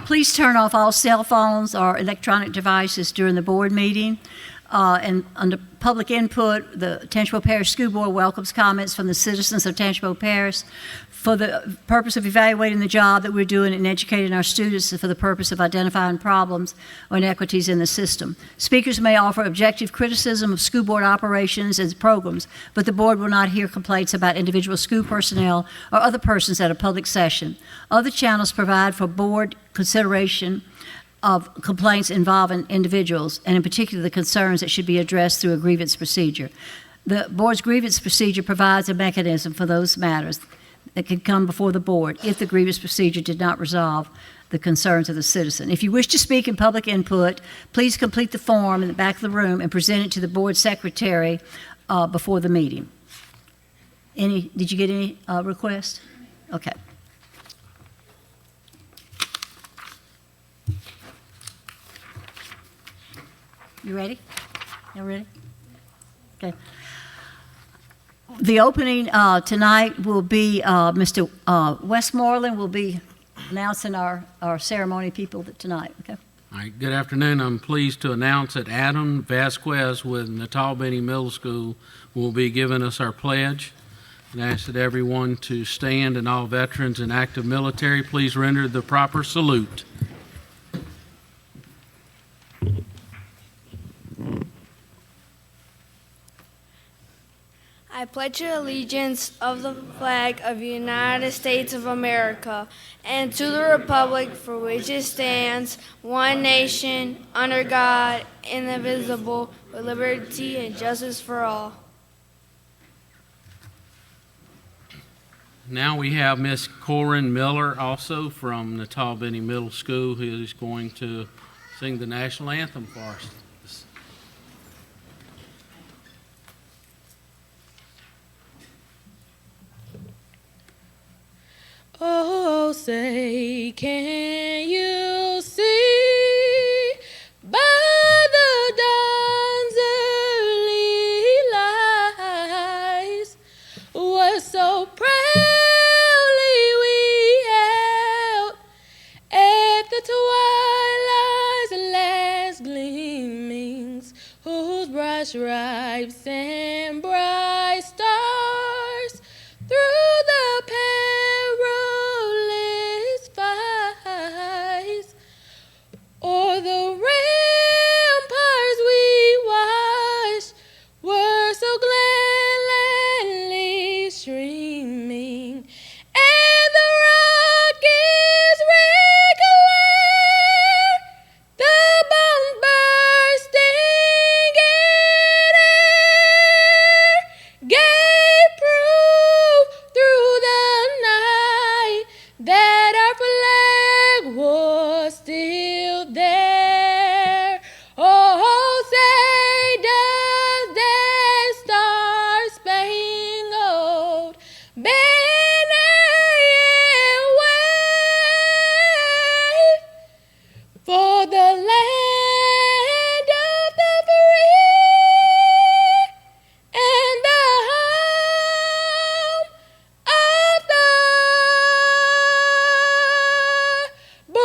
Please turn off all cell phones or electronic devices during the board meeting. And under public input, the Tangipahoa Parish School Board welcomes comments from the citizens of Tangipahoa Parish for the purpose of evaluating the job that we're doing and educating our students for the purpose of identifying problems or inequities in the system. Speakers may offer objective criticism of school board operations and programs, but the board will not hear complaints about individual school personnel or other persons at a public session. Other channels provide for board consideration of complaints involving individuals, and in particular the concerns that should be addressed through a grievance procedure. The board's grievance procedure provides a mechanism for those matters that can come before the board if the grievance procedure did not resolve the concerns of the citizen. If you wish to speak in public input, please complete the form in the back of the room and present it to the board secretary before the meeting. Did you get any requests? Okay. You ready? You ready? Okay. The opening tonight will be Mr. Westmoreland will be announcing our ceremony people tonight. Okay. All right, good afternoon. I'm pleased to announce that Adam Vasquez with Natal Benny Middle School will be giving us our pledge. And I ask that everyone to stand, and all veterans and active military, please render the proper salute. I pledge allegiance of the flag of the United States of America and to the republic for which it stands, one nation, under God, indivisible, with liberty and justice for all. Now we have Miss Corin Miller, also from Natal Benny Middle School, who is going to sing the national anthem for us. Oh, say, can you see by the dawn's early lights what so proudly we held at the twilight's last gleamings, whose bright stripes and bright stars through the perilous fights o'er the ramparts we watched were so gladly streaming, and the rockets regular, the bombs bursting in air, gave proof through the night that our flag was still there. Oh, say does that star-spangled banner yet wave for the land of the free and the home of the brave?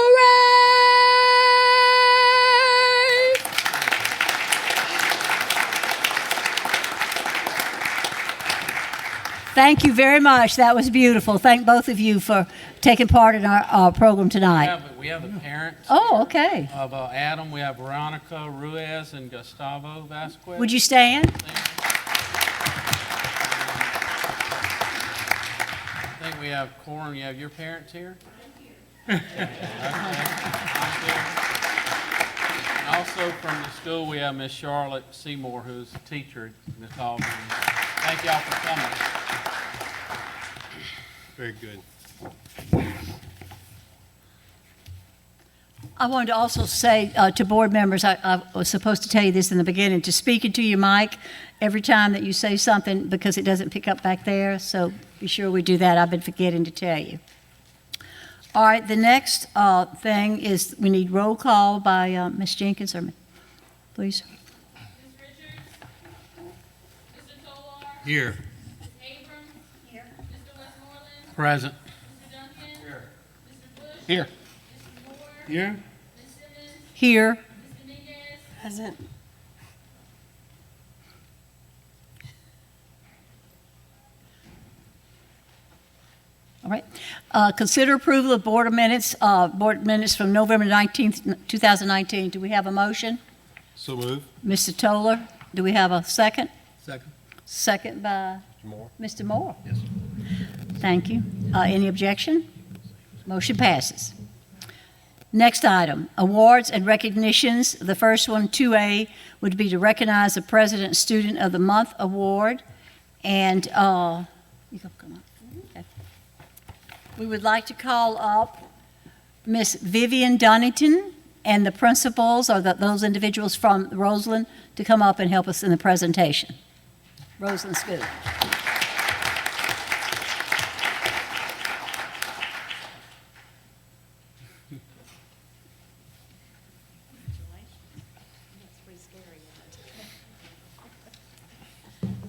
Thank you very much. That was beautiful. Thank both of you for taking part in our program tonight. We have the parents Oh, okay. of Adam. We have Veronica Ruiz and Gustavo Vasquez. Would you stand? I think we have Corin. You have your parents here? Also from the school, we have Miss Charlotte Seymour, who's a teacher at Natal. Thank y'all for coming. Very good. I wanted to also say to board members, I was supposed to tell you this in the beginning, to speak into your mic every time that you say something because it doesn't pick up back there. So be sure we do that. I've been forgetting to tell you. All right, the next thing is we need roll call by Ms. Jenkins, please. Ms. Richards? Mr. Tolar? Here. Ms. Abrams? Here. Mr. Westmoreland? Present. Mr. Duncan? Here. Mr. Bush? Here. Mr. Moore? Here? Here. Present. All right. Consider approval of board minutes from November 19th, 2019. Do we have a motion? So move. Mr. Toller, do we have a second? Second. Second by Moore. Mr. Moore. Yes. Thank you. Any objection? Motion passes. Next item, awards and recognitions. The first one, 2A, would be to recognize the President Student of the Month Award. And, you can come up. Okay. We would like to call up Miss Vivian Dunnington and the principals, or those individuals from Roseland, to come up and help us in the presentation. Roseland School.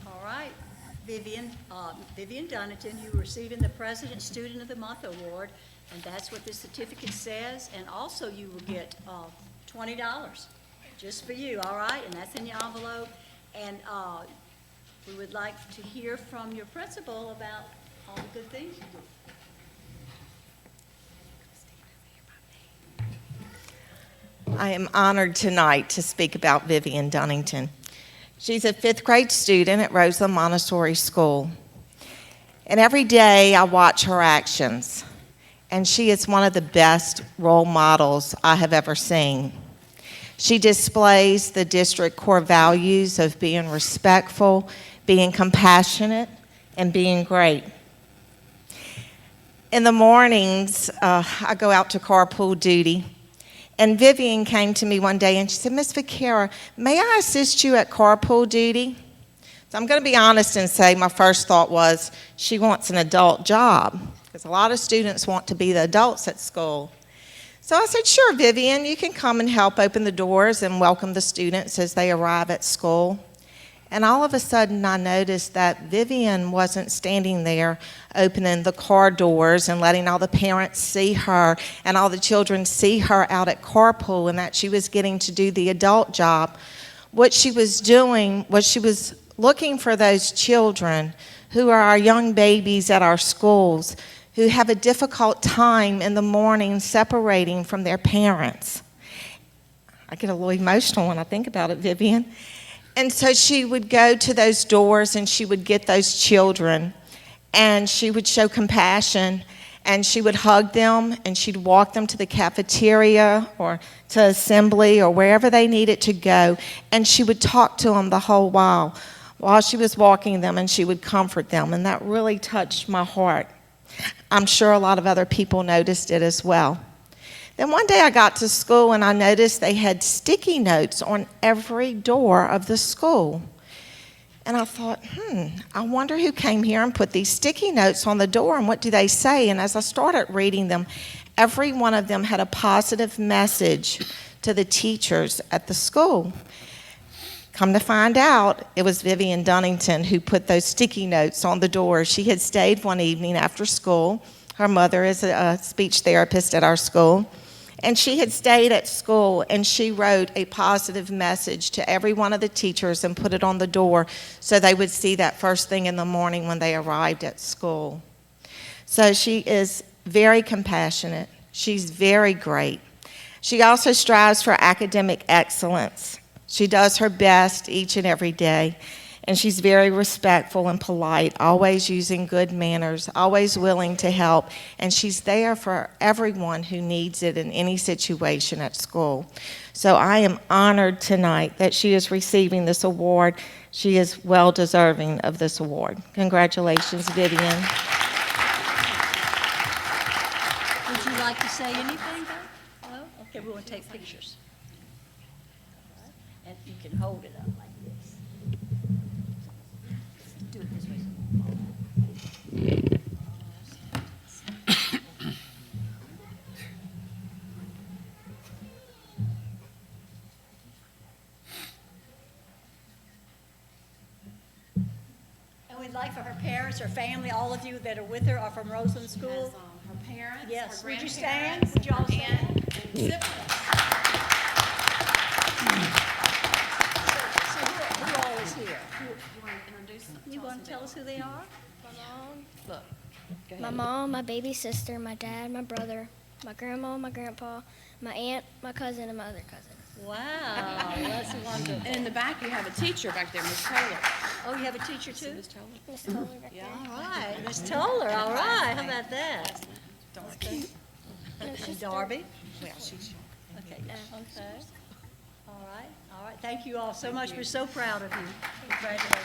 All right, Vivian Dunnington, you're receiving the President Student of the Month Award, and that's what this certificate says, and also you will get $20 just for you, all right? And that's in your envelope, and we would like to hear from your principal about all the good things you do. I am honored tonight to speak about Vivian Dunnington. She's a 5th grade student at Roseland Montessori School. And every day I watch her actions, and she is one of the best role models I have ever seen. She displays the district core values of being respectful, being compassionate, and being great. In the mornings, I go out to carpool duty, and Vivian came to me one day and she said, Miss Vaquera, may I assist you at carpool duty? So I'm going to be honest and say my first thought was she wants an adult job, because a lot of students want to be the adults at school. So I said, sure, Vivian, you can come and help open the doors and welcome the students as they arrive at school. And all of a sudden, I noticed that Vivian wasn't standing there opening the car doors and letting all the parents see her and all the children see her out at carpool, and that she was getting to do the adult job. What she was doing was she was looking for those children who are our young babies at our schools, who have a difficult time in the morning separating from their parents. I get a little emotional when I think about it, Vivian. And so she would go to those doors and she would get those children and she would show compassion and she would hug them and she'd walk them to the cafeteria or to assembly or wherever they needed to go, and she would talk to them the whole while she was walking them, and she would comfort them, and that really touched my heart. I'm sure a lot of other people noticed it as well. Then one day I got to school and I noticed they had sticky notes on every door of the school. And I thought, I wonder who came here and put these sticky notes on the door, and what do they say? And as I started reading them, every one of them had a positive message to the teachers at the school. Come to find out, it was Vivian Dunnington who put those sticky notes on the door. She had stayed one evening after school. Her mother is a speech therapist at our school. And she had stayed at school, and she wrote a positive message to every one of the teachers and put it on the door so they would see that first thing in the morning when they arrived at school. So she is very compassionate. She's very great. She also strives for academic excellence. She does her best each and every day, and she's very respectful and polite, always using good manners, always willing to help, and she's there for everyone who needs it in any situation at school. So I am honored tonight that she is receiving this award. She is well deserving of this award. Congratulations, Vivian. Would you like to say anything, though? No? Okay, we want to take pictures. And you can hold it up like this. Do it this way. And we'd like for her parents, her family, all of you that are with her are from Roseland School. her parents, Yes, her would you grandparents, stand? Would you all stand? and siblings. So who all is here? You want to introduce them? You want to tell us who they are? My mom, my baby sister, my dad, my brother, my grandma, my grandpa, my aunt, my cousin, and my other cousin. Wow, that's wonderful. And in the back, you have a teacher back there, Miss Taylor. Oh, you have a teacher too? Miss Taylor. Miss Toller back there. All right, Miss Toller, all right, how about that? And Darby? Well, she's Okay, okay. All right, thank you all so much, we're so proud of you. Congratulations.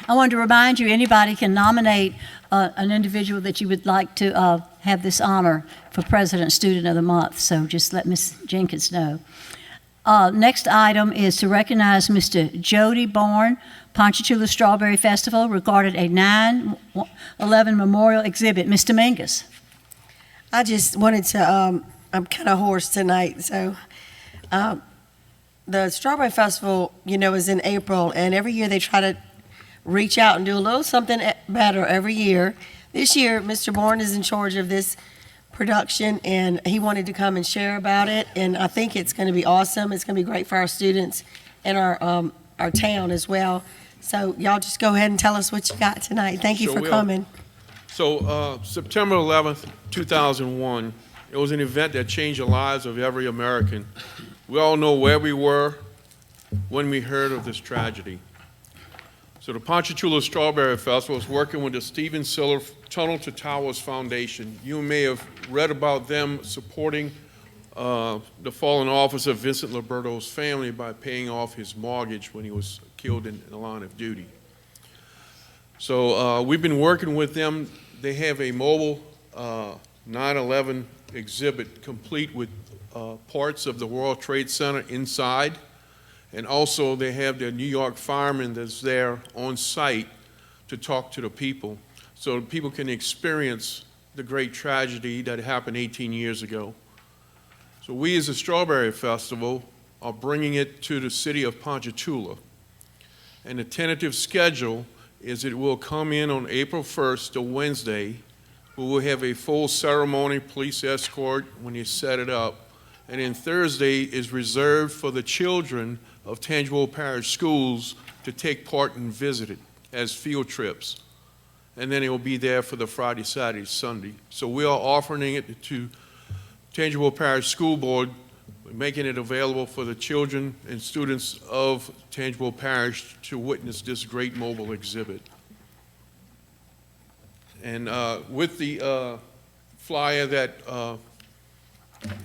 I wanted to remind you, anybody can nominate an individual that you would like to have this honor for President Student of the Month, so just let Ms. Jenkins know. Next item is to recognize Mr. Jody Bourne, Ponchatoula Strawberry Festival, regarded a 9/11 memorial exhibit. Mr. Mingus. I just wanted to, I'm kind of hoarse tonight, so the Strawberry Festival, is in April, and every year they try to reach out and do a little something better every year. This year, Mr. Bourne is in charge of this production, and he wanted to come and share about it, and I think it's going to be awesome. It's going to be great for our students and our town as well. So y'all just go ahead and tell us what you got tonight. Thank you Sure for will. coming. So September 11th, 2001, it was an event that changed the lives of every American. We all know where we were when we heard of this tragedy. So the Ponchatoula Strawberry Festival is working with the Stephen Siller Tunnel to Towers Foundation. You may have read about them supporting the fallen officer Vincent Liberto's family by paying off his mortgage when he was killed in the line of duty. So we've been working with them. They have a mobile 9/11 exhibit complete with parts of the World Trade Center inside. And also they have their New York fireman that's there on site to talk to the people so people can experience the great tragedy that happened 18 years ago. So we as a Strawberry Festival are bringing it to the city of Ponchatoula. And the tentative schedule is it will come in on April 1st, a Wednesday. We will have a full ceremony, police escort when you set it up. And then Thursday is reserved for the children of Tangipahoa Parish Schools to take part and visit it as field trips. And then it will be there for the Friday, Saturday, Sunday. So we are offering it to Tangipahoa Parish School Board, making it available for the children and students of Tangipahoa Parish to witness this great mobile exhibit. And with the flyer that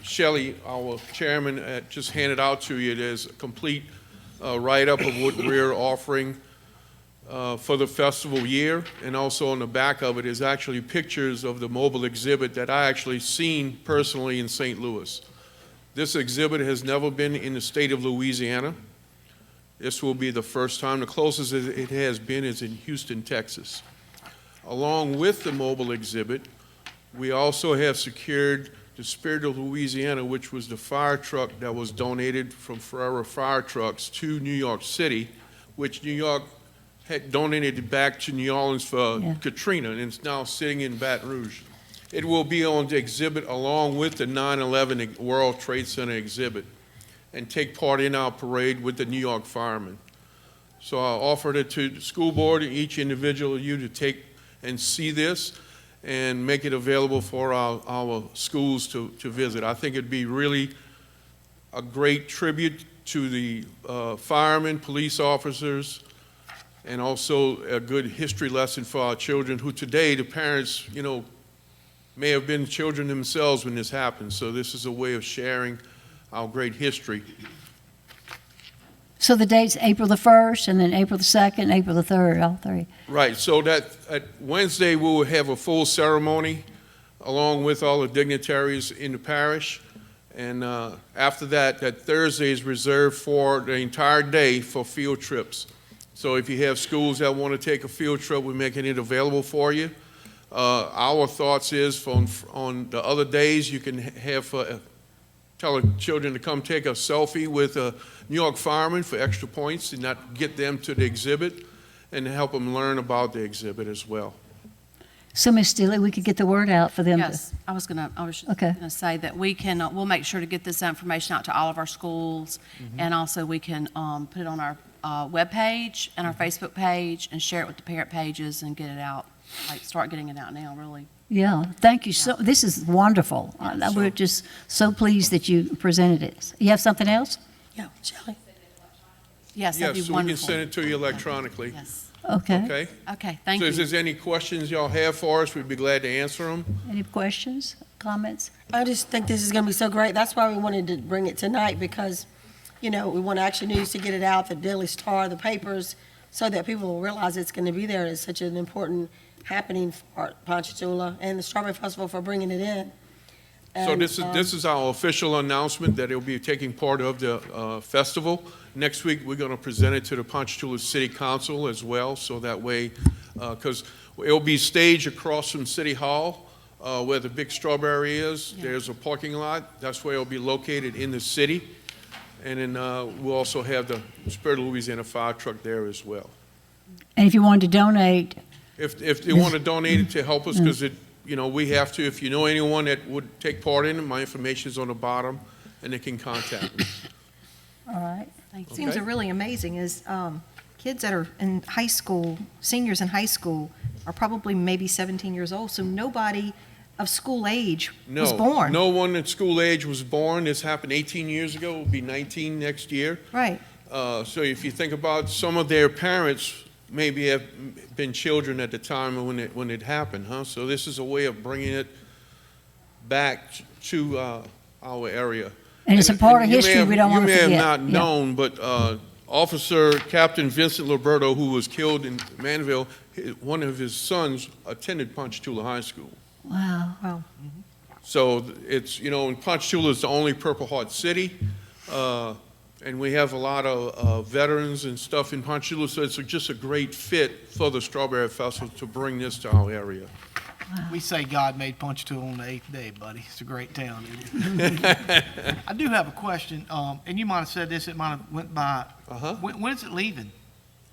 Shelley, our chairman, just handed out to you, there's a complete write-up of what we're offering for the festival year, and also on the back of it is actually pictures of the mobile exhibit that I actually seen personally in St. Louis. This exhibit has never been in the state of Louisiana. This will be the first time. The closest it has been is in Houston, Texas. Along with the mobile exhibit, we also have secured the Spirit of Louisiana, which was the fire truck that was donated from Ferrera Fire Trucks to New York City, which New York had donated back to New Orleans for Katrina, and it's now sitting in Baton Rouge. It will be on the exhibit along with the 9/11 World Trade Center exhibit and take part in our parade with the New York firemen. So I offered it to the school board and each individual of you to take and see this and make it available for our schools to visit. I think it'd be really a great tribute to the firemen, police officers, and also a good history lesson for our children who today, the parents, may have been children themselves when this happened. So this is a way of sharing our great history. So the date's April the 1st, and then April the 2nd, April the 3rd, all three. Right, so that at Wednesday we will have a full ceremony along with all the dignitaries in the parish. And after that, that Thursday is reserved for the entire day for field trips So if you have schools that want to take a field trip, we're making it available for you. Our thoughts is on the other days, you can have, tell the children to come take a selfie with a New York fireman for extra points and not get them to the exhibit, and help them learn about the exhibit as well. So, Ms. Steele, we could get the word out for them. Yes, I was Okay. gonna say that we can, we'll make sure to get this information out to all of our schools. And also we can, put it on our, webpage and our Facebook page and share it with the parent pages and get it out. Like, start getting it out now, really. Yeah, thank you so, this is wonderful. We're just so pleased that you presented it. You have something else? Yeah, Shelley? Yes, that'd be Yes, so we can wonderful. send it to you electronically. Yes. Okay. Okay? Okay, thank So you. if there's any questions y'all have for us, we'd be glad to answer them. Any questions, comments? I just think this is going to be so great. That's why we wanted to bring it tonight, because, you know, we want Action News to get it out, the Daily Star, the papers, so that people will realize it's going to be there. It's such an important happening for Ponchatoula and the Strawberry Festival for bringing it in. So And, this is our official announcement that it'll be taking part of the festival. Next week, we're going to present it to the Ponchatoula City Council as well, so that way, because it'll be staged across from City Hall, where the big Strawberry is. Yeah. There's a parking lot. That's where it'll be located in the city. And then we'll also have the Spirit of Louisiana fire truck there as well. And if you wanted to donate, If they want to donate it to help us, because we have to, if you know anyone that would take part in it, my information is on the bottom, and they can contact me. all right. Thank you. Seems Okay. really amazing is kids that are in high school, seniors in high school, are probably maybe 17 years old, so nobody of school age was born. No one at school age was born. This happened 18 years ago. It will be 19 next year. Right. So if you think about some of their parents maybe have been children at the time when it happened, huh? So this is a way of bringing it back to our area. And it's a part of you may history have- we don't want to You forget. may have not Yeah. known, but Officer Captain Vincent Liberto, who was killed in Manville, one of his sons attended Ponchatoula High School. Wow. Wow. So it's, and Ponchatoula is the only Purple Heart city, and we have a lot of veterans and stuff in Ponchatoula, so it's just a great fit for the Strawberry Festival to bring this to our area. We say God made Ponchatoula on the 8th day, buddy. It's a great town. Isn't it? I do have a question, and you might have said this, it might have went by. Uh-huh. When is it leaving?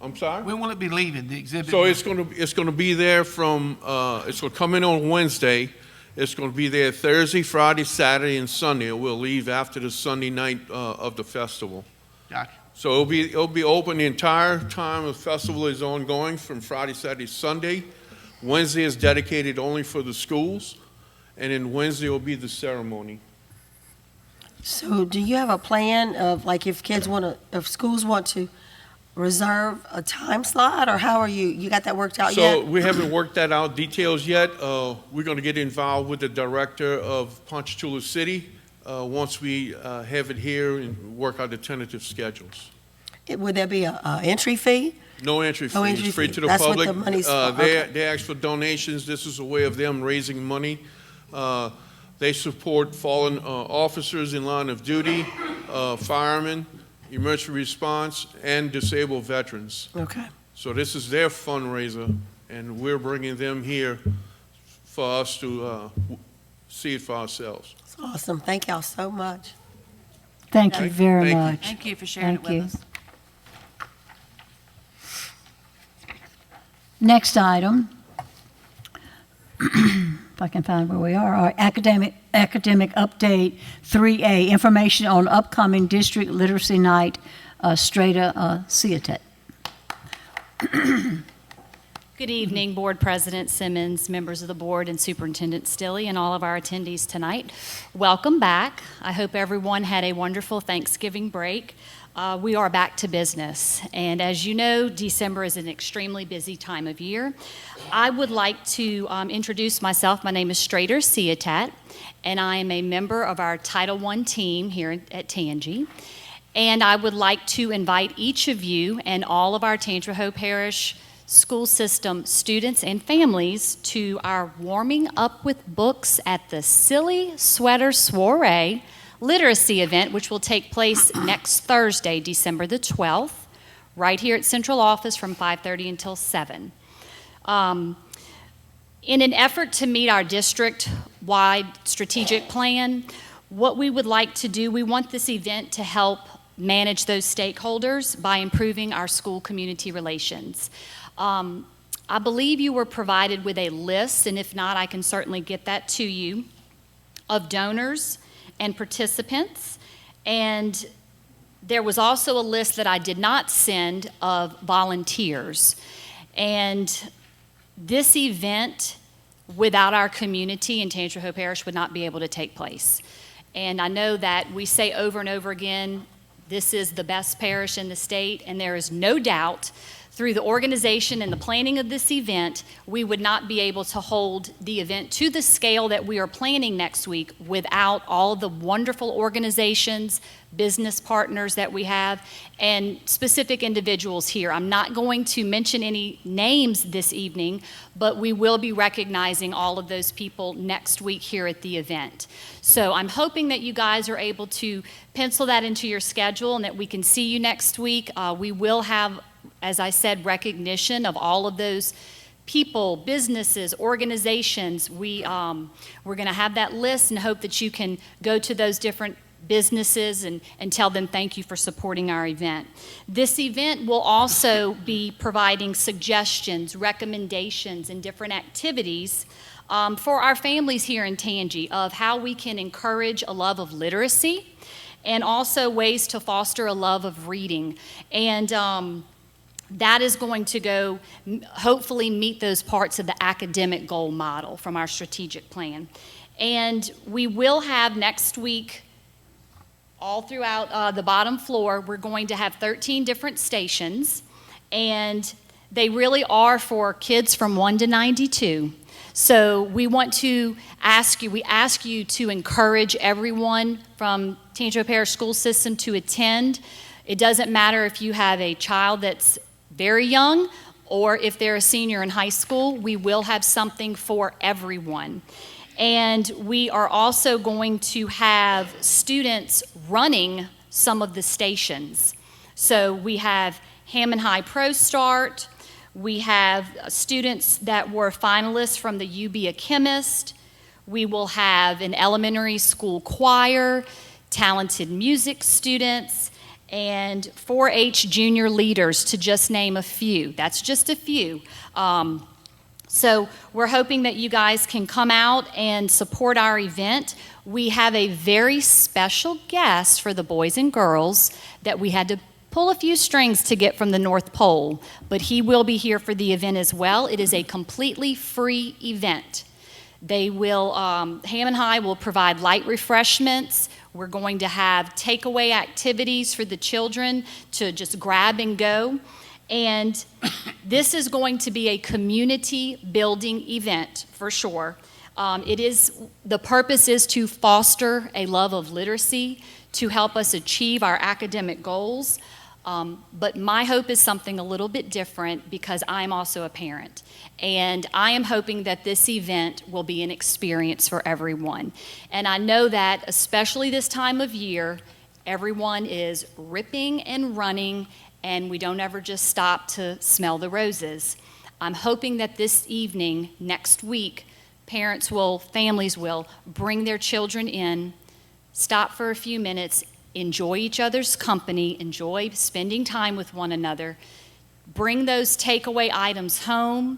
I'm sorry? When will it be leaving, the exhibit? So it's going to be there from, it's going to come in on Wednesday. It's going to be there Thursday, Friday, Saturday, and Sunday. It will leave after the Sunday night of the festival. Gotcha. So it'll be open the entire time the festival is ongoing, from Friday, Saturday, Sunday. Wednesday is dedicated only for the schools, and then Wednesday will be the ceremony. So do you have a plan of, like, if schools want to reserve a time slot, or how are you got that worked out So yet? we haven't worked that out details yet. We're going to get involved with the director of Ponchatoula City once we have it here and work out the tentative schedules. Would there be a entry fee? No entry fee. No entry It's free fee. to the That's what public. the money's for. Okay. They ask for donations. This is a way of them raising money. They support fallen officers in line of duty, firemen, emergency response, and disabled veterans. Okay. So this is their fundraiser, and we're bringing them here for us to see it for ourselves. That's awesome. Thank y'all so much. Thank you very Thank you. much. Thank you for sharing it Thank you. with us. Next item, if I can find where we are, our academic update 3A, information on upcoming district literacy night, Strata Ciatet. Good evening, Board President Simmons, members of the board, and Superintendent Stilley, and all of our attendees tonight. Welcome back. I hope everyone had a wonderful Thanksgiving break. We are back to business, and as you know, December is an extremely busy time of year. I would like to introduce myself. My name is Strater Ciatet, and I am a member of our Title I team here at Tangi. And I would like to invite each of you and all of our Tangipahoa Parish school system students and families to our Warming Up with Books at the Silly Sweater Soiree literacy event, which will take place next Thursday, December the 12th, right here at central office from 5:30 until 7. In an effort to meet our district-wide strategic plan, what we would like to do, we want this event to help manage those stakeholders by improving our school community relations. I believe you were provided with a list, and if not, I can certainly get that to you, of donors and participants. And there was also a list that I did not send of volunteers. And this event, without our community in Tangier Parish, would not be able to take place. And I know that we say over and over again, this is the best parish in the state, and there is no doubt through the organization and the planning of this event, we would not be able to hold the event to the scale that we are planning next week without all the wonderful organizations, business partners that we have, and specific individuals here. I'm not going to mention any names this evening, but we will be recognizing all of those people next week here at the event. So I'm hoping that you guys are able to pencil that into your schedule and that we can see you next week. We will have, as I said, recognition of all of those people, businesses, organizations. We're going to have that list and hope that you can go to those different businesses and tell them thank you for supporting our event. This event will also be providing suggestions, recommendations, and different activities for our families here in Tangi of how we can encourage a love of literacy and also ways to foster a love of reading. And that is going to go, hopefully meet those parts of the academic goal model from our strategic plan. And we will have next week, all throughout the bottom floor, we're going to have 13 different stations, and they really are for kids from 1 to 92. So we want to ask you to encourage everyone from Tangier Parish School System to attend. It doesn't matter if you have a child that's very young or if they're a senior in high school, we will have something for everyone. And we are also going to have students running some of the stations. So we have Hammond High Pro Start. We have students that were finalists from the You Be a Chemist. We will have an elementary school choir, talented music students, and 4-H junior leaders, to just name a few. That's just a few. So we're hoping that you guys can come out and support our event. We have a very special guest for the boys and girls that we had to pull a few strings to get from the North Pole, but he will be here for the event as well. It is a completely free event. They will, Hammond High will provide light refreshments. We're going to have takeaway activities for the children to just grab and go. And this is going to be a community building event for sure. The purpose is to foster a love of literacy, to help us achieve our academic goals. But my hope is something a little bit different because I'm also a parent. And I am hoping that this event will be an experience for everyone. And I know that, especially this time of year, everyone is ripping and running, and we don't ever just stop to smell the roses. I'm hoping that this evening, next week, families will bring their children in, stop for a few minutes, enjoy each other's company, enjoy spending time with one another, bring those takeaway items home,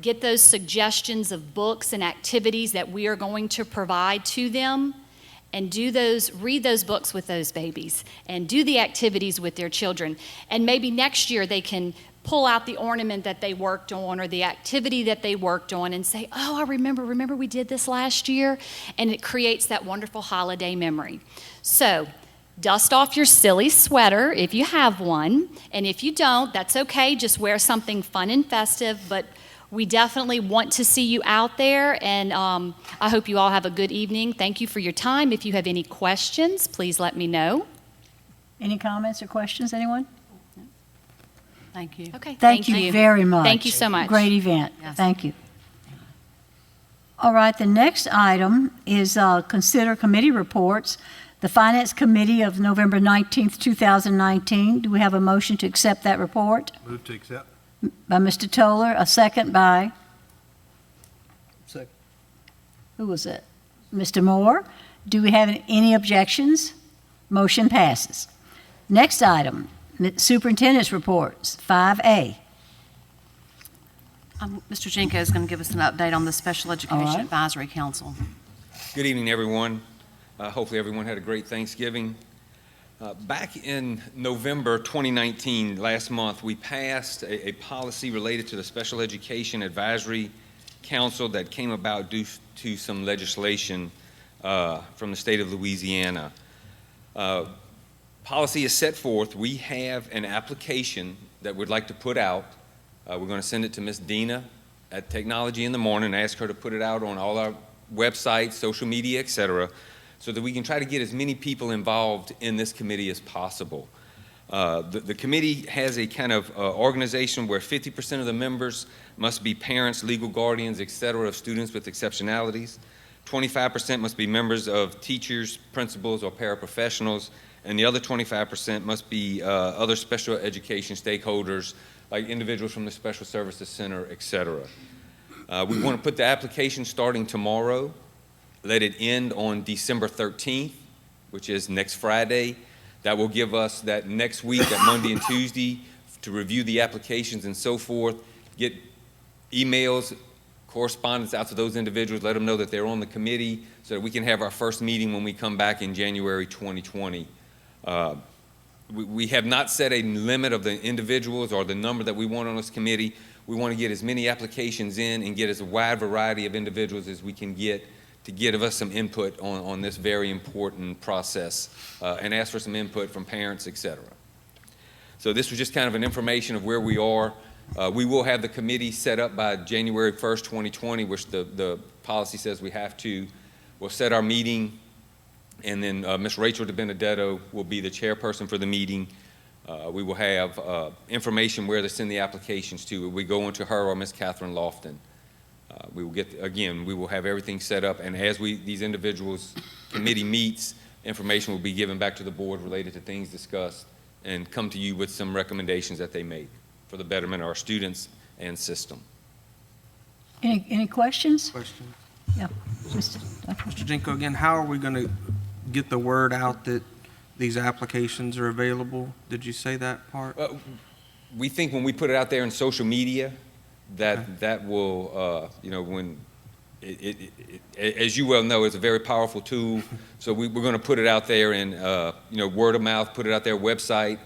get those suggestions of books and activities that we are going to provide to them, and read those books with those babies, and do the activities with their children. And maybe next year they can pull out the ornament that they worked on or the activity that they worked on and say, oh, I remember we did this last year, and it creates that wonderful holiday memory. So, dust off your silly sweater if you have one, and if you don't, that's okay. Just wear something fun and festive, but we definitely want to see you out there, and I hope you all have a good evening. Thank you for your time. If you have any questions, please let me know. Any comments or questions, anyone? Thank you. Okay. Thank you very much. Thank you so much. Great event. Yes. Thank you. All right, the next item is consider committee reports. The Finance Committee of November 19th, 2019. Do we have a motion to accept that report? Move to accept. By Mr. Toller, a second by, Second. who was it? Mr. Moore. Do we have any objections? Motion passes. Next item, Superintendent's Reports, 5A. Mr. Jenko is going to give us an update on the Special Education right. Advisory Council. Good evening, everyone. Hopefully everyone had a great Thanksgiving. Back in November 2019, last month, we passed a policy related to the Special Education Advisory Council that came about due to some legislation from the state of Louisiana. Policy is set forth. We have an application that we'd like to put out. We're going to send it to Ms. Dina at Technology in the morning and ask her to put it out on all our websites, social media, et cetera, so that we can try to get as many people involved in this committee as possible. The committee has a kind of organization where 50% of the members must be parents, legal guardians, et cetera, of students with exceptionalities. 25% must be members of teachers, principals, or paraprofessionals, and the other 25% must be other special education stakeholders, like individuals from the Special Services Center, et cetera. We want to put the application starting tomorrow, let it end on December 13th, which is next Friday. That will give us that next week, that Monday and Tuesday, to review the applications and so forth, get emails, correspondence out to those individuals, let them know that they're on the committee so that we can have our first meeting when we come back in January 2020. We have not set a limit of the individuals or the number that we want on this committee. We want to get as many applications in and get as a wide variety of individuals as we can get to give us some input on this very important process and ask for some input from parents, et cetera. So this was just kind of an information of where we are. We will have the committee set up by January 1st, 2020, which the policy says we have to. We'll set our meeting, and then Ms. Rachel DiBenedetto will be the chairperson for the meeting. We will have information where to send the applications to. We go into her or Ms. Catherine Lofton. We will we will have everything set up, and as these individuals' committee meets, information will be given back to the board related to things discussed and come to you with some recommendations that they make for the betterment of our students and system. Any questions? Question. Yeah. Mr. Jenko, again, how are we going to get the word out that these applications are available? Did you say that part? We think when we put it out there in social media, that will, when as you well know, it's a very powerful tool. So we're going to put it out there in, word of mouth, put it out there, website,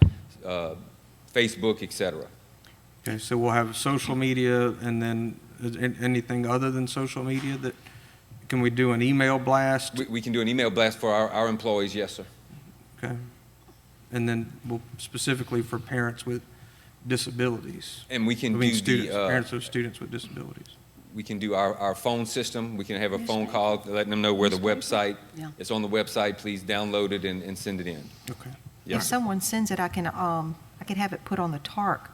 Facebook, et cetera. Okay, so we'll have social media, and then anything other than social media that, can we do an email blast? We can do an email blast for our employees, yes, sir. Okay. And then specifically for parents with disabilities. And we can parents of students with disabilities. We can do our phone system. We can have a phone call letting them know where the website, it's on the website. Please download it and send it in. Okay. If someone sends it, I can have it put on the TARC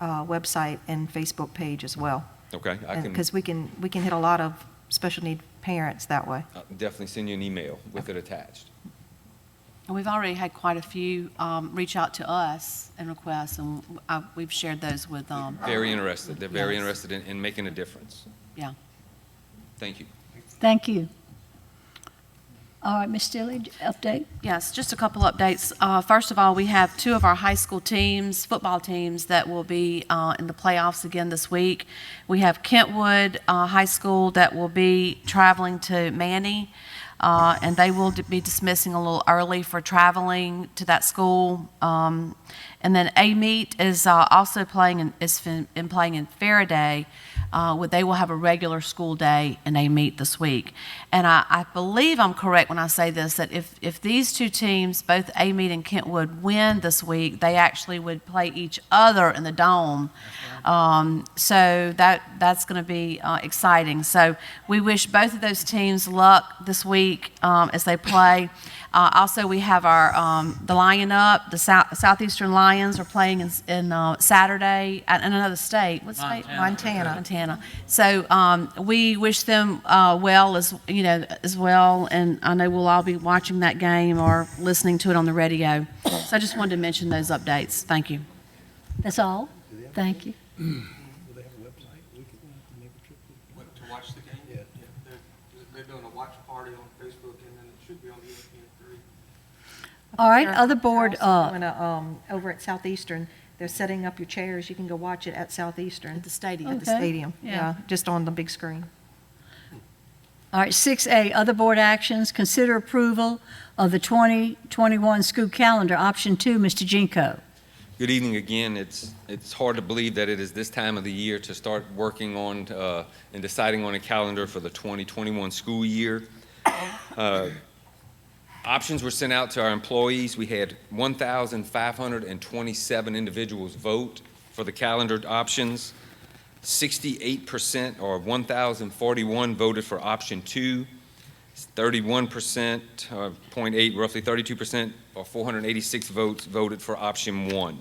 website and Facebook page as well. Okay. Because we can hit a lot of special need parents that way. I'll definitely send you an email with it attached. And we've already had quite a few reach out to us and requests, and we've shared those with Very interested. They're very interested in making a difference. Yeah. Thank you. Thank you. All right, Ms. Stilley, update? Yes, just a couple updates. First of all, we have two of our high school teams, football teams, that will be in the playoffs again this week. We have Kentwood High School that will be traveling to Manny, and they will be dismissing a little early for traveling to that school. And then A-Meet is also playing in Faraday. They will have a regular school day and A-Meet this week. And I believe I'm correct when I say this, that if these two teams, both A-Meet and Kentwood, win this week, they actually would play each other in the Dome. So that's going to be exciting. So we wish both of those teams luck this week as they play. Also, we have our, the Lion Up, the Southeastern Lions are playing in Saturday in another state. What state? Montana. So we wish them well as well, and I know we'll all be watching that game or listening to it on the radio. So I just wanted to mention those updates. Thank you. That's all? Thank you. To watch the game? Yeah. They're doing a watch party on Facebook, and then it should be on ESPN3. All right, other board, Over at Southeastern, they're setting up your chairs. You can go watch it at Southeastern. At the stadium. At the stadium, yeah, just on the big screen. all right, 6A, other board actions, consider approval of the 2021 school calendar, option 2, Mr. Jinko. Good evening again. It's hard to believe that it is this time of the year to start working on and deciding on a calendar for the 2021 school year. Options were sent out to our employees. We had 1,527 individuals vote for the calendar options. 68%, or 1,041, voted for option 2. 31%, 0.8, roughly 32%, or 486 votes voted for option 1.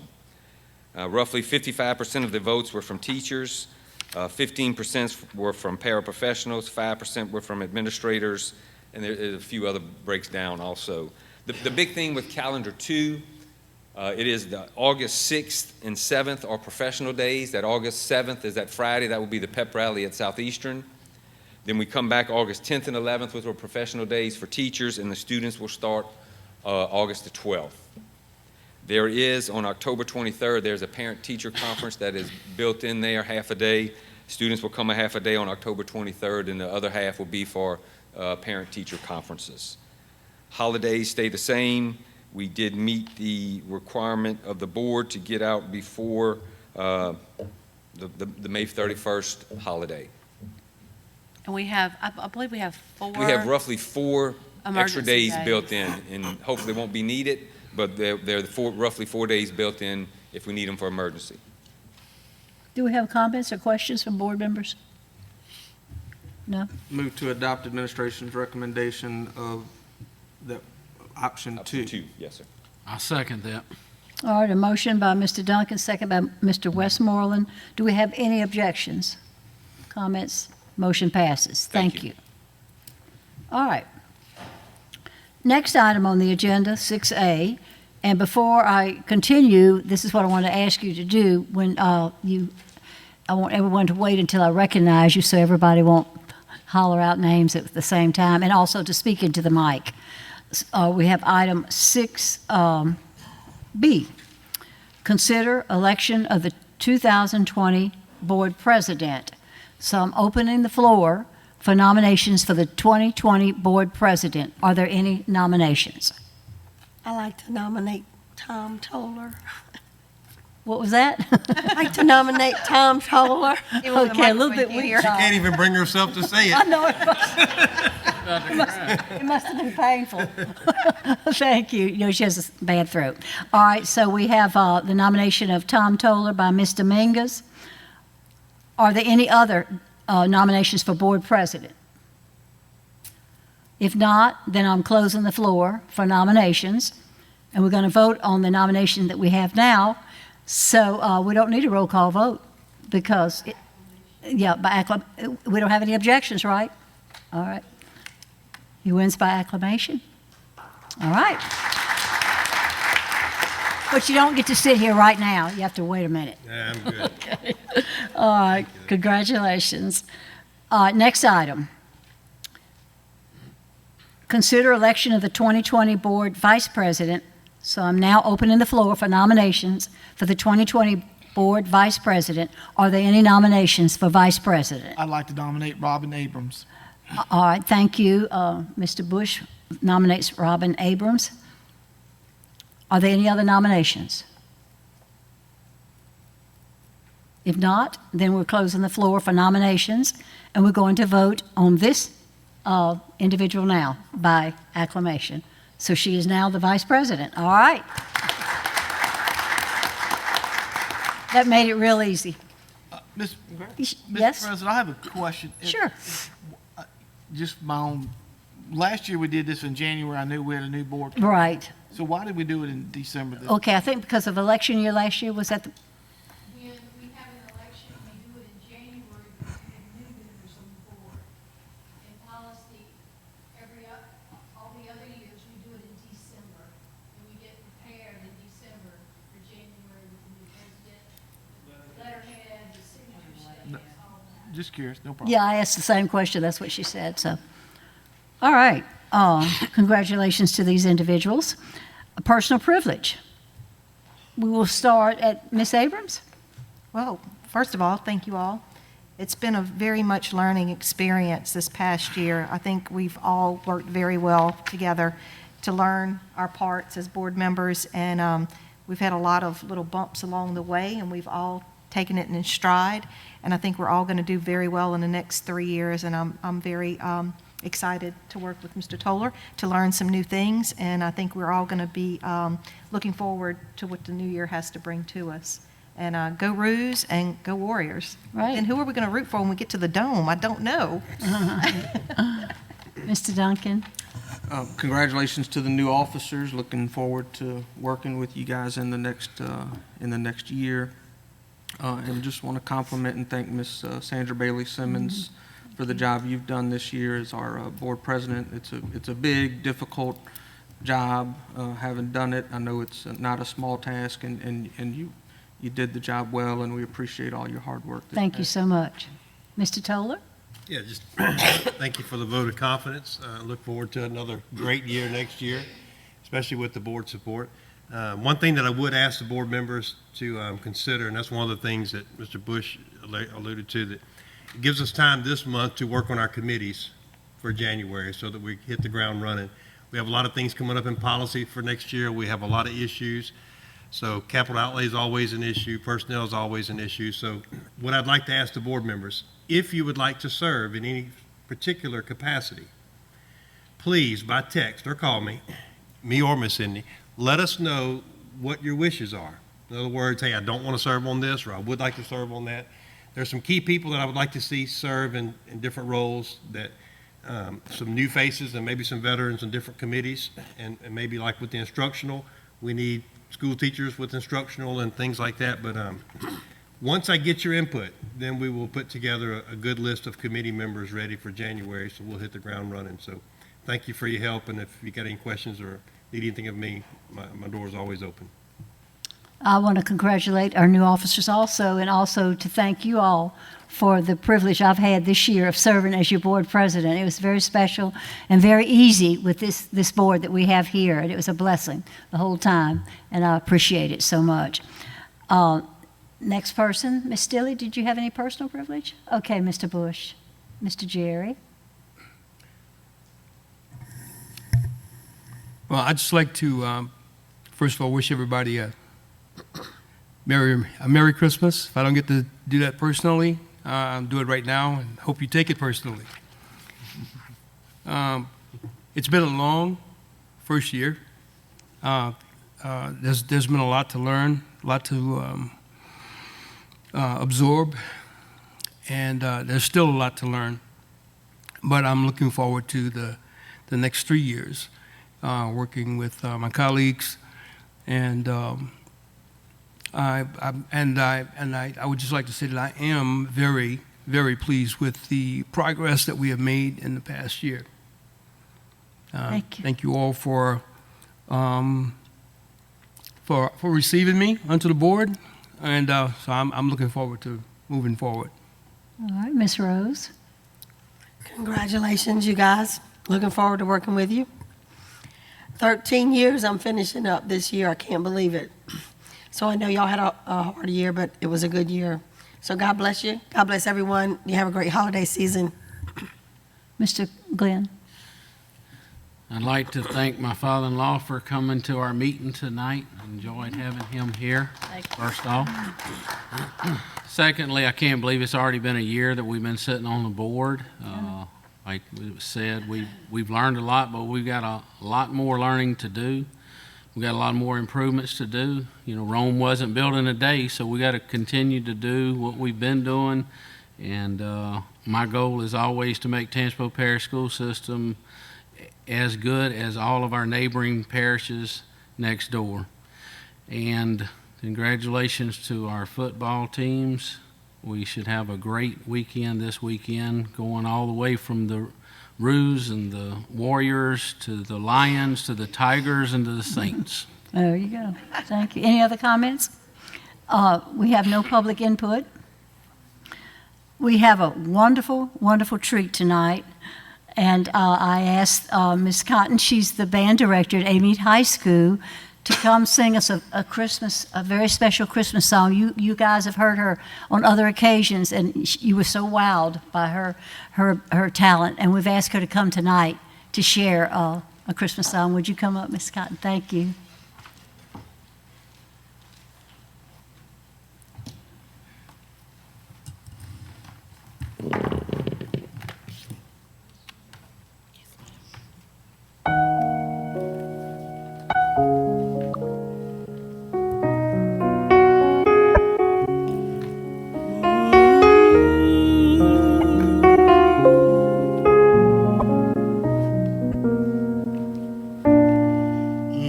Roughly 55% of the votes were from teachers, 15% were from paraprofessionals, 5% were from administrators, and there's a few other breaks down also. The big thing with calendar 2, it is the August 6th and 7th are professional days. That August 7th is that Friday. That will be the pep rally at Southeastern. Then we come back August 10th and 11th with our professional days for teachers, and the students will start August the 12th. There is, on October 23rd, there's a parent-teacher conference that is built in there, half a day. Students will come a half a day on October 23rd, and the other half will be for parent-teacher conferences. Holidays stay the same. We did meet the requirement of the board to get out before the May 31st holiday. And we have, I believe we have 4. We have roughly 4 extra Emergency days days. built in, and hopefully won't be needed, but they're roughly 4 days built in if we need them for emergency. Do we have comments or questions from board members? No? Move to adopt administration's recommendation of the option 2. Option 2, yes, sir. I second that. All right, a motion by Mr. Duncan, second by Mr. Westmoreland. Do we have any objections? Comments? Motion passes. Thank you. All right. Next item on the agenda, 6A, and before I continue, this is what I want to ask you to do. I want everyone to wait until I recognize you so everybody won't holler out names at the same time, and also to speak into the mic. We have item 6B, consider election of the 2020 board president. So I'm opening the floor for nominations for the 2020 board president. Are there any nominations? I like to nominate Tom Toller. What was that? I'd like to nominate Tom Toller. Okay, a little bit weird. Can't even bring herself to say it. I know it must have been painful. Thank you. You know, she has a bad throat. All right, so we have the nomination of Tom Toller by Ms. Dominguez. Are there any other nominations for board president? If not, then I'm closing the floor for nominations, and we're going to vote on the nomination that we have now. So we don't need a roll call vote because, we don't have any objections, right? All right. He wins by acclamation. All right. But you don't get to sit here right now. You have to wait a minute. Yeah, I'm good. Okay. All right. Congratulations. Next item. Consider election of the 2020 board vice president. So I'm now opening the floor for nominations for the 2020 board vice president. Are there any nominations for vice president? I'd like to nominate Robin Abrams. All right, thank you. Mr. Bush nominates Robin Abrams. Are there any other nominations? If not, then we're closing the floor for nominations, and we're going to vote on this individual now by acclamation. So she is now the vice president. All right. That made it real easy. Mr. Yes? President, I have a question. Sure. Just my own last year we did this in January. I knew we had a new board. Right. So why did we do it in December? Okay, I think because of election year last year, was that the, When we have an election, we do it in January because we have new members on the board. In policy, all the other years, we do it in December. And we get prepared in December for January with the new president, letterhead, the signature statements, all that. Just curious, no problem. yeah, I asked the same question, that's what she said, so. All right, congratulations to these individuals. A personal privilege. We will start at Ms. Abrams. Well, first of all, thank you all. It's been a very much learning experience this past year. I think we've all worked very well together to learn our parts as board members, and we've had a lot of little bumps along the way, and we've all taken it in stride, and I think we're all going to do very well in the next 3 years, and I'm very excited to work with Mr. Toller to learn some new things, and I think we're all going to be looking forward to what the new year has to bring to us. And go Roos and go Warriors. Right. And who are we going to root for when we get to the Dome? I don't know. Mr. Duncan. Congratulations to the new officers. Looking forward to working with you guys in the next year. And just want to compliment and thank Miss Sandra Bailey Simmons for the job you've done this year as our board president. It's a big, difficult job. Having done it, I know it's not a small task, and you did the job well, and we appreciate all your hard work. Thank you so much. Mr. Toller? Yeah, just thank you for the vote of confidence. Look forward to another great year next year, especially with the board support. One thing that I would ask the board members to consider, and that's one of the things that Mr. Bush alluded to, that it gives us time this month to work on our committees for January so that we hit the ground running. We have a lot of things coming up in policy for next year. We have a lot of issues. So capital outlay is always an issue. Personnel is always an issue. So what I'd like to ask the board members, if you would like to serve in any particular capacity, please, by text or call me or Miss Cindy, let us know what your wishes are. In other words, hey, I don't want to serve on this, or I would like to serve on that. There's some key people that I would like to see serve in different roles, that some new faces and maybe some veterans in different committees, and maybe like with the instructional, we need school teachers with instructional and things like that. But once I get your input, then we will put together a good list of committee members ready for January, so we'll hit the ground running. So thank you for your help, and if you got any questions or need anything of me, my door is always open. I want to congratulate our new officers also, and also to thank you all for the privilege I've had this year of serving as your board president. It was very special and very easy with this board that we have here, and it was a blessing the whole time, and I appreciate it so much. Next person, Ms. Stilley, did you have any personal privilege? Okay, Mr. Bush. Mr. Jerry? Well, I'd just like to, first of all, wish everybody a Merry Christmas. If I don't get to do that personally, I'll do it right now, and hope you take it personally. It's been a long first year. There's been a lot to learn, a lot to absorb, and there's still a lot to learn. But I'm looking forward to the next 3 years, working with my colleagues, and I would just like to say that I am very, very pleased with the progress that we have made in the past year. Thank you. Thank you all for receiving me onto the board, and so I'm looking forward to moving forward. All right, Ms. Rose? Congratulations, you guys. Looking forward to working with you. 13 years I'm finishing up this year. I can't believe it. So I know y'all had a hard year, but it was a good year. So God bless you. God bless everyone. You have a great holiday season. Mr. Glenn? I'd like to thank my father-in-law for coming to our meeting tonight. Enjoyed having him here, first off. Secondly, I can't believe it's already been a year that we've been sitting on the board. Like it was said, we've learned a lot, but we've got a lot more learning to do. We've got a lot more improvements to do. You know, Rome wasn't built in a day, so we got to continue to do what we've been doing. And my goal is always to make Tangipahoa Parish School System as good as all of our neighboring parishes next door. And congratulations to our football teams. We should have a great weekend this weekend, going all the way from the Roos and the Warriors to the Lions to the Tigers and to the Saints. There you go. Thank you. Any other comments? We have no public input. We have a wonderful, wonderful treat tonight. And I asked Ms. Cotton, she's the band director at Amite High School, to come sing us a very special Christmas song. You guys have heard her on other occasions, and you were so wowed by her talent. And we've asked her to come tonight to share a Christmas song. Would you come up, Ms. Cotton? Thank you.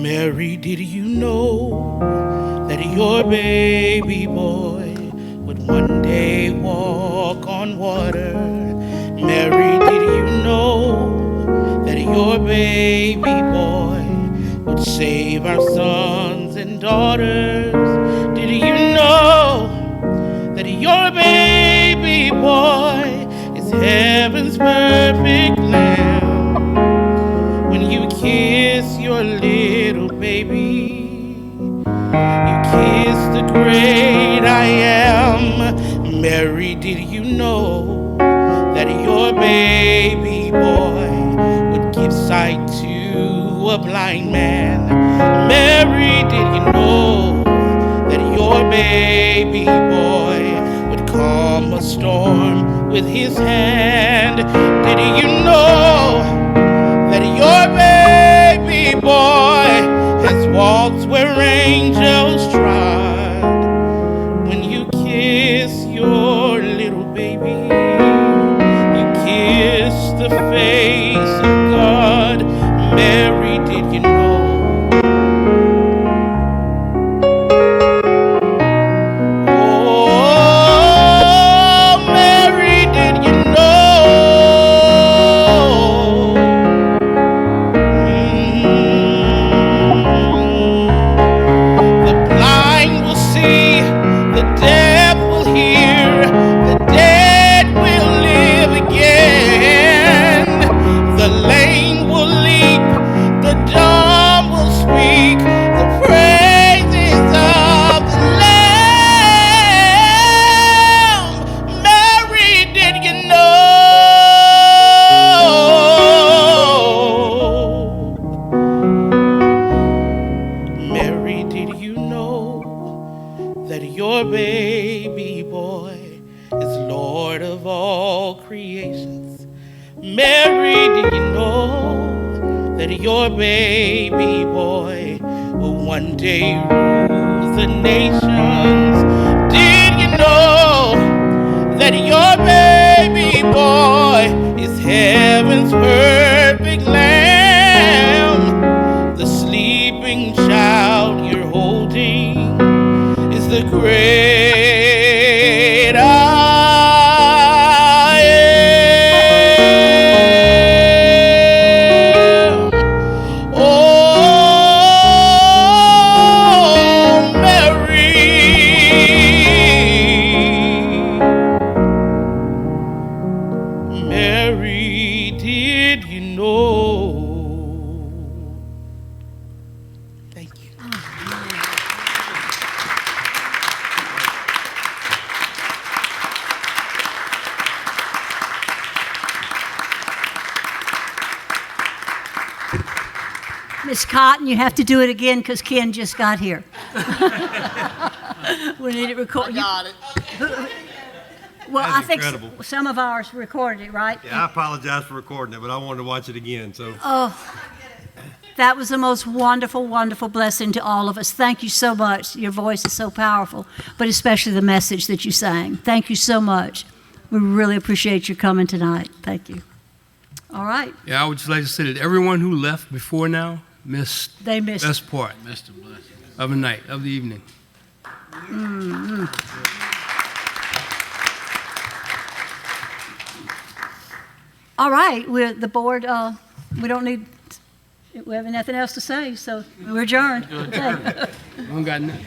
Mary, did you know that your baby boy would one day walk on water? Mary, did you know that your baby boy would save our sons and daughters? Did you know that your baby boy is heaven's perfect lamb? When you kiss your little baby, you kiss the great I am. Mary, did you know that your baby boy would give sight to a blind man? Mary, did you know that your baby boy would calm a storm with his hand? Did you know that your baby boy has walked where angels trod? When you kiss your little baby, you kiss the face of God. Mary, did you know? Oh, Mary, did you know? The blind will see, the deaf will hear, the dead will live again. The lame will leap, the dumb will speak, the praises of the Lamb. Mary, did you know? Mary, did you know that your baby boy is Lord of all creations? Mary, did you know that your baby boy will one day rule the nations? Did you know that your baby boy is heaven's perfect lamb? The sleeping child you're holding is the great I am. Oh, Mary, Mary, did you know? Thank you. Ms. Cotton, you have to do it again because Ken just got here. We need it recorded. I got it. Well, That's I think incredible. some of ours recorded it, right? Yeah, I apologize for recording it, but I wanted to watch it again, so. Oh, that was the most wonderful, wonderful blessing to all of us. Thank you so much. Your voice is so powerful, but especially the message that you sang. Thank you so much. We really appreciate you coming tonight. Thank you. All right, Yeah, I would just like to say that everyone who left before now missed they missed. best part Mr. Blessing. of the night, of the evening. All right, the board, we don't need, we have nothing else to say, so we're adjourned. Okay. I don't got nothing.